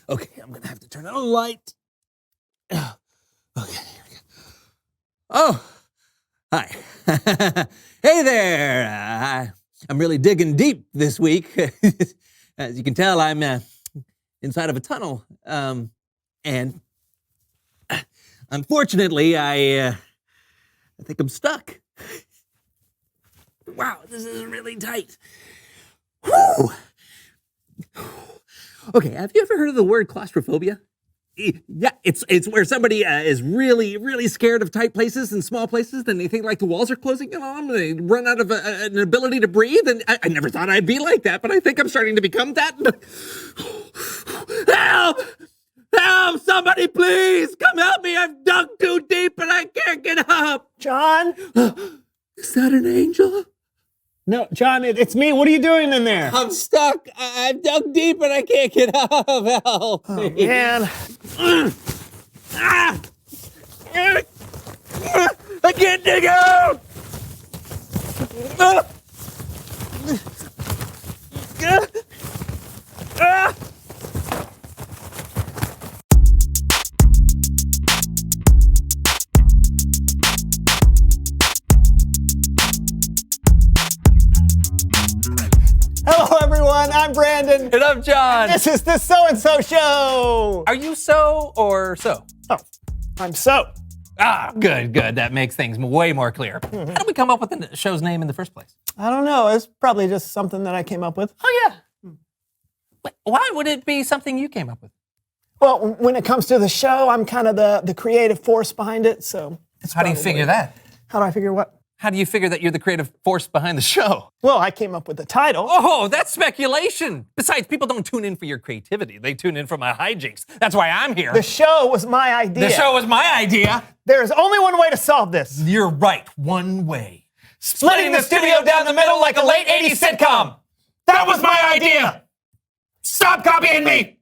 Okay, I'm gonna have to turn on a light. Okay, here we go. Oh, hi. Hey there. I'm really digging deep this week. As you can tell, I'm inside of a tunnel. And unfortunately, I think I'm stuck. Wow, this is really tight. Whew. Okay, have you ever heard of the word claustrophobia? Yeah, it's where somebody is really, really scared of tight places and small places, and they think like the walls are closing in on them, and they run out of an ability to breathe, and I never thought I'd be like that, but I think I'm starting to become that. Help! Help! Somebody please! Come help me! I've dug too deep and I can't get up! John? Is that an angel? No, John, it's me. What are you doing in there? I'm stuck. I've dug deep and I can't get up. Help me. Man. I can't dig out. Hello, everyone. I'm Brandon. And I'm John. This is the So&So Show. Are you so or so? Oh, I'm So. Ah, good. That makes things way more clear. How did we come up with the show's name in the first place? I don't know. It's probably just something that I came up with. Oh, yeah. Wait, why would it be something you came up with? Well, when it comes to the show, I'm kind of the creative force behind it, so. How do you figure that? How do I figure what? How do you figure that you're the creative force behind the show? Well, I came up with the title. Oh, that's speculation. Besides, people don't tune in for your creativity. They tune in for my hijinks. That's why I'm here. The show was my idea. The show was my idea. There is only one way to solve this. You're right. One way. Splitting the studio down the middle like a late 80s sitcom. That was my idea. Stop copying me.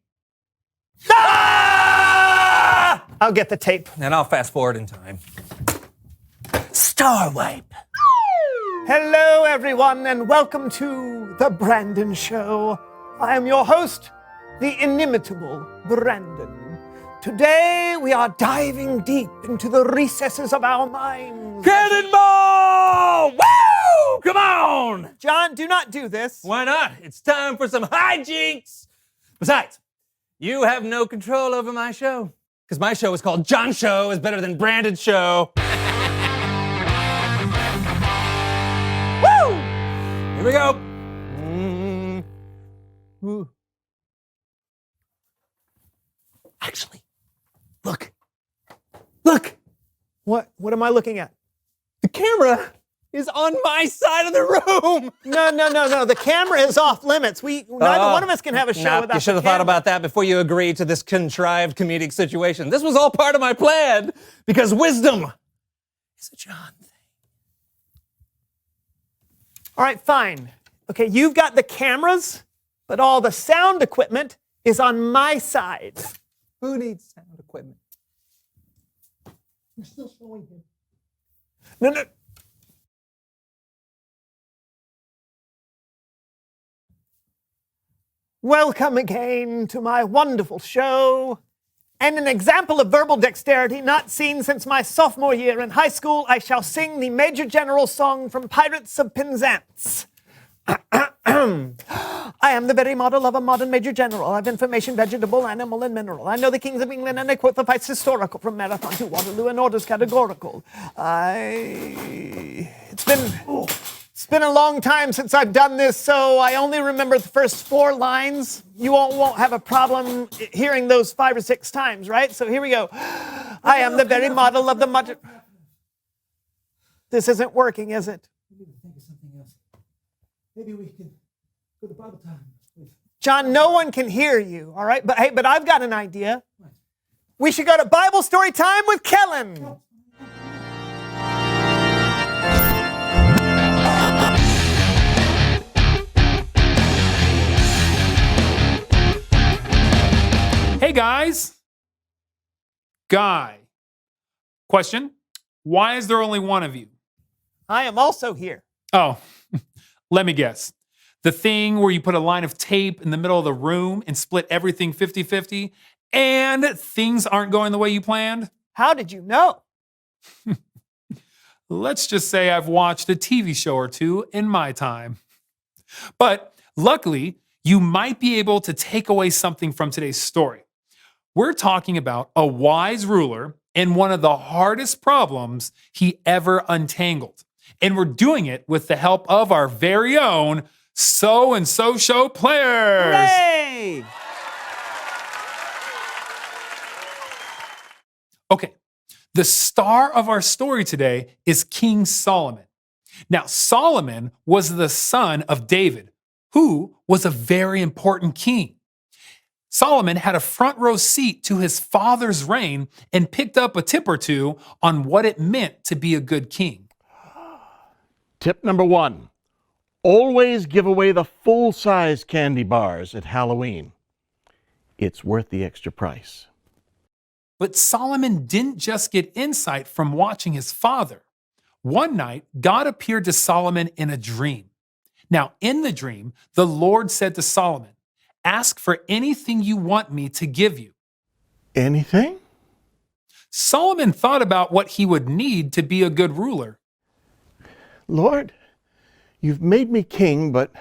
Ah! I'll get the tape. And I'll fast forward in time. Star Wipe. Hello, everyone, and welcome to The Brandon Show. I am your host, the inimitable Brandon. Today, we are diving deep into the recesses of our minds. Cannonball! Woo! Come on! John, do not do this. Why not? It's time for some hijinks. Besides, you have no control over my show. Because my show is called John Show is Better Than Brandon's Show. Woo! Here we go. Ooh. Actually, look. What am I looking at? The camera is on my side of the room. No. The camera is off limits. Neither one of us can have a show without You should have thought about that before you agreed to this contrived comedic situation. This was all part of my plan because wisdom is a John thing. All right, fine. Okay, you've got the cameras, but all the sound equipment is on my side. Who needs sound equipment? You're still showing him. No. Welcome again to my wonderful show. And an example of verbal dexterity not seen since my sophomore year in high school, I shall sing the Major General song from Pirates of Penzance. I am the very model of a modern Major General. I have information, vegetable, animal, and mineral. I know the kings of England and I quote the fights historical from Marathon to Waterloo and orders categorical. It's been a long time since I've done this, so I only remember the first 4 lines. You won't have a problem hearing those 5 or 6 times, right? So here we go. I am the very model of the modern... This isn't working, is it? We need to think of something else. Maybe we can go to Bible time. John, no one can hear you, all right? But hey, I've got an idea. What? We should go to Bible story time with Kellen. No. Hey guys. Guy. Question. Why is there only one of you? I am also here. Oh, let me guess. The thing where you put a line of tape in the middle of the room and split everything 50-50, and things aren't going the way you planned? How did you know? Let's just say I've watched a TV show or two in my time. But luckily, you might be able to take away something from today's story. We're talking about a wise ruler and one of the hardest problems he ever untangled. And we're doing it with the help of our very own So&So show players. Hooray! Okay, the star of our story today is King Solomon. Now, Solomon was the son of David, who was a very important king. Solomon had a front row seat to his father's reign and picked up a tip or two on what it meant to be a good king. Tip number 1, always give away the full-size candy bars at Halloween. It's worth the extra price. But Solomon didn't just get insight from watching his father. One night, God appeared to Solomon in a dream. Now, in the dream, the Lord said to Solomon, "Ask for anything you want me to give you." Anything? Solomon thought about what he would need to be a good ruler. Lord, you've made me king, but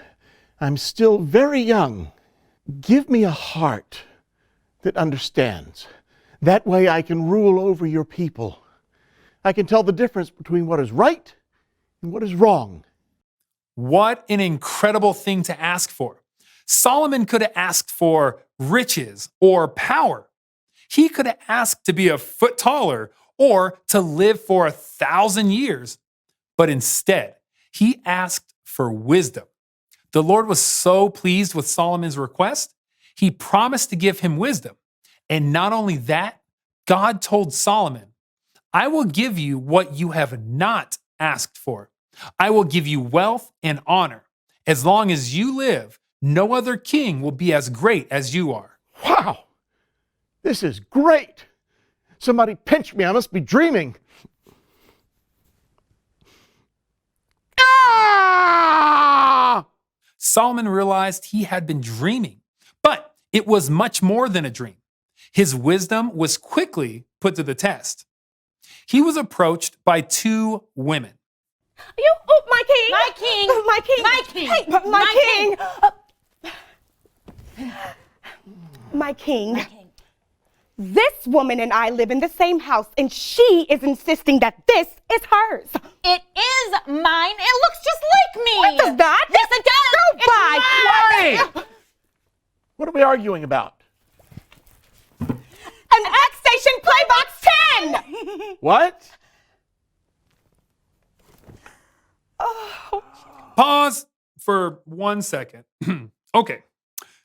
I'm still very young. Give me a heart that understands. That way I can rule over your people. I can tell the difference between what is right and what is wrong. What an incredible thing to ask for. Solomon could have asked for riches or power. He could have asked to be a foot taller or to live for 1,000 years. But instead, he asked for wisdom. The Lord was so pleased with Solomon's request, he promised to give him wisdom. And not only that, God told Solomon, "I will give you what you have not asked for. I will give you wealth and honor. As long as you live, no other king will be as great as you are." Wow, this is great. Somebody pinch me, I must be dreaming. Ah! Solomon realized he had been dreaming, but it was much more than a dream. His wisdom was quickly put to the test. He was approached by two women. You, oh, my king! My king! My king! My king! Hey, my king! My king. This woman and I live in the same house, and she is insisting that this is hers. It is mine. It looks just like me. What does that? Yes, it does. Go by. Hey! What are we arguing about? An X Station Playbox 10! What? Pause for 1 second. Okay,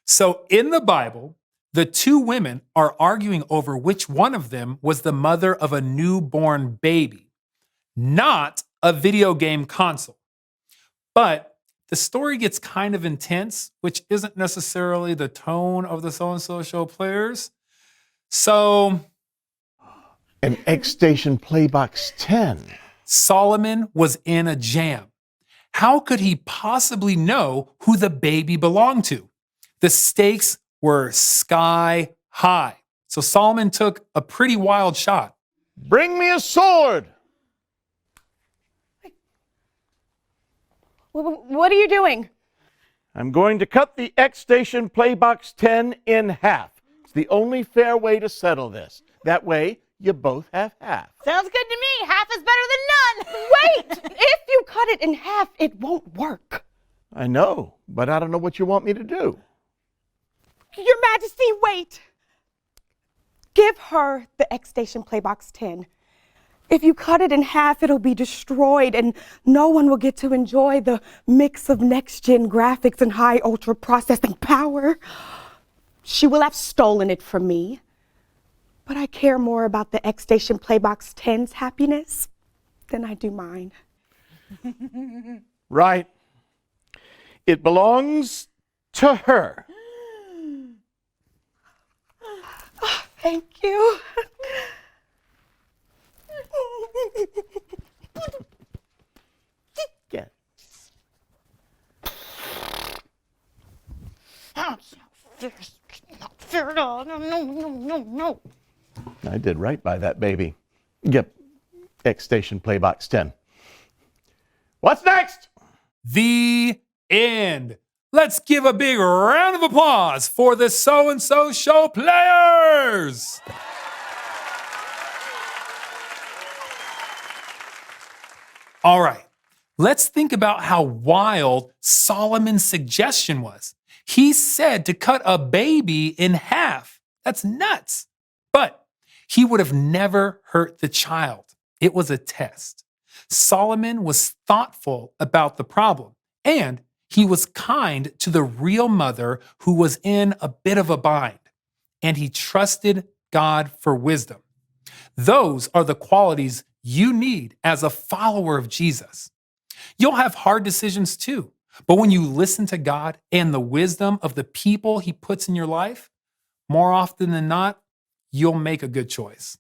so in the Bible, the two women are arguing over which one of them was the mother of a newborn baby, not a video game console. But the story gets kind of intense, which isn't necessarily the tone of the So&So show players. So An X Station Playbox 10. Solomon was in a jam. How could he possibly know who the baby belonged to? The stakes were sky high. So Solomon took a pretty wild shot. Bring me a sword. What are you doing? I'm going to cut the X Station Playbox 10 in half. It's the only fair way to settle this. That way, you both have half. Sounds good to me. Half is better than none. Wait! If you cut it in half, it won't work. I know, but I don't know what you want me to do. Your Majesty, wait. Give her the X Station Playbox 10. If you cut it in half, it'll be destroyed and no one will get to enjoy the mix of next-gen graphics and high ultra processing power. She will have stolen it from me. But I care more about the X Station Playbox 10's happiness than I do mine. Right. It belongs to her. Thank you. Yeah. That's not fair at all. No, no, no, no, no. I did right by that baby. Yep. X Station Playbox 10. What's next? The end. Let's give a big round of applause for the So&So show players. All right, let's think about how wild Solomon's suggestion was. He said to cut a baby in half. That's nuts. But he would have never hurt the child. It was a test. Solomon was thoughtful about the problem, and he was kind to the real mother who was in a bit of a bind, and he trusted God for wisdom. Those are the qualities you need as a follower of Jesus. You'll have hard decisions too, but when you listen to God and the wisdom of the people he puts in your life, more often than not, you'll make a good choice.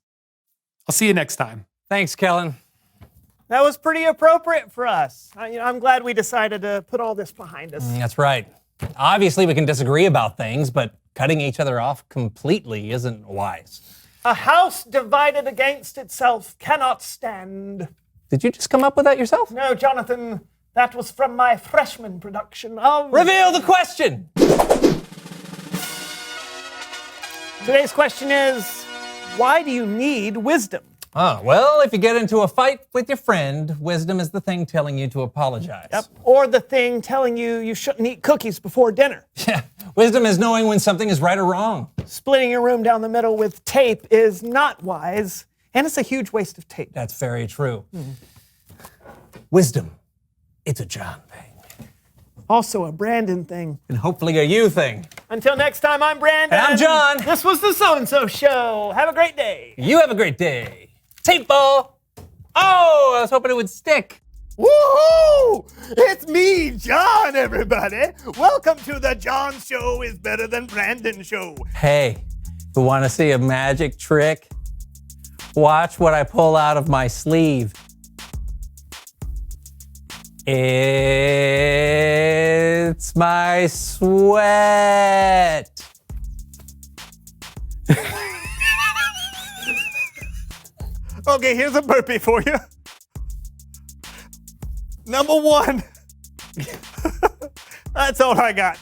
I'll see you next time. Thanks, Kellen. That was pretty appropriate for us. I'm glad we decided to put all this behind us. That's right. Obviously, we can disagree about things, but cutting each other off completely isn't wise. A house divided against itself cannot stand. Did you just come up with that yourself? No, Jonathan, that was from my freshman production of... Reveal the question! Today's question is, why do you need wisdom? Well, if you get into a fight with your friend, wisdom is the thing telling you to apologize. Yep. Or the thing telling you you shouldn't eat cookies before dinner. Yeah. Wisdom is knowing when something is right or wrong. Splitting your room down the middle with tape is not wise, and it's a huge waste of tape. That's very true. Wisdom, it's a John thing. Also a Brandon thing. And hopefully a you thing. Until next time, I'm Brandon. And I'm John. This was the So&So Show. Have a great day. You have a great day. Tape ball. Oh, I was hoping it would stick. Woohoo! It's me, John, everybody. Welcome to the John Show is Better Than Brandon Show. Hey, you want to see a magic trick? Watch what I pull out of my sleeve. It's my sweat. Okay, here's a burpee for you. Number one. That's all I got.